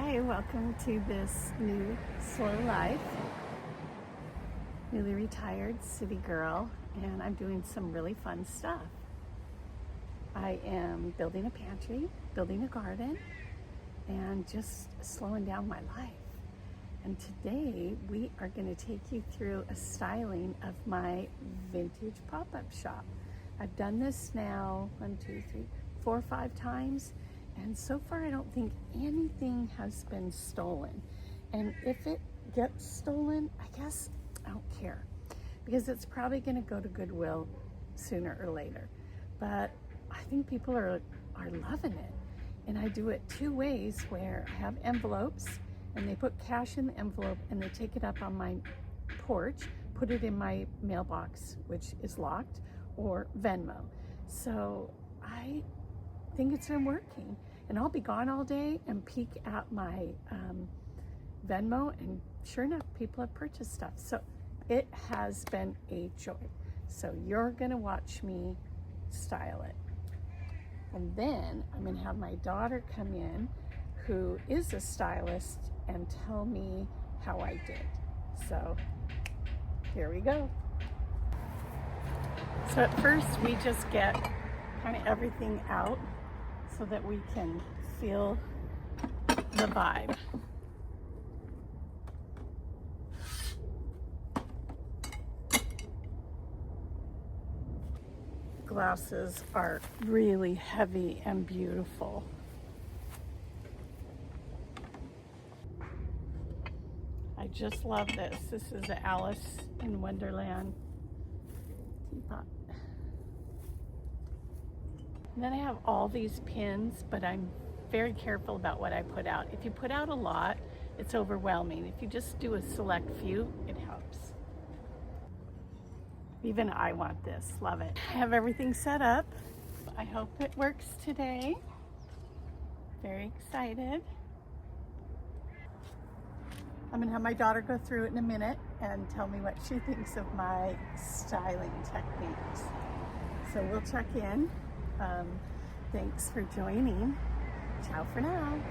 Hi, welcome to this new slow life. Newly retired city girl, and I'm doing some really fun stuff. I am building a pantry, building a garden, and just slowing down my life. And today we are going to take you through a styling of my vintage pop-up shop. I've done this now 4 or 5 times, and so far I don't think anything has been stolen. And if it gets stolen, I guess I don't care, because it's probably going to go to Goodwill sooner or later. But I think people are loving it. And I do it 2 ways, where I have envelopes and they put cash in the envelope and they take it up on my porch, put it in my mailbox, which is locked, or Venmo. So I think it's been working, and I'll be gone all day and peek at my Venmo, and sure enough, people have purchased stuff. So it has been a joy. So you're gonna watch me style it. And then I'm gonna have my daughter come in, who is a stylist, and tell me how I did. So here we go. So at first we just get kind of everything out so that we can feel the vibe. Glasses are really heavy and beautiful. I just love this. This is the Alice in Wonderland teapot. And then I have all these pins, but I'm very careful about what I put out. If you put out a lot, it's overwhelming. If you just do a select few, it helps. Even I want this. Love it. I have everything set up. I hope it works today. Very excited. I'm gonna have my daughter go through it in a minute and tell me what she thinks of my styling techniques. So we'll check in. Thanks for joining. Ciao for now.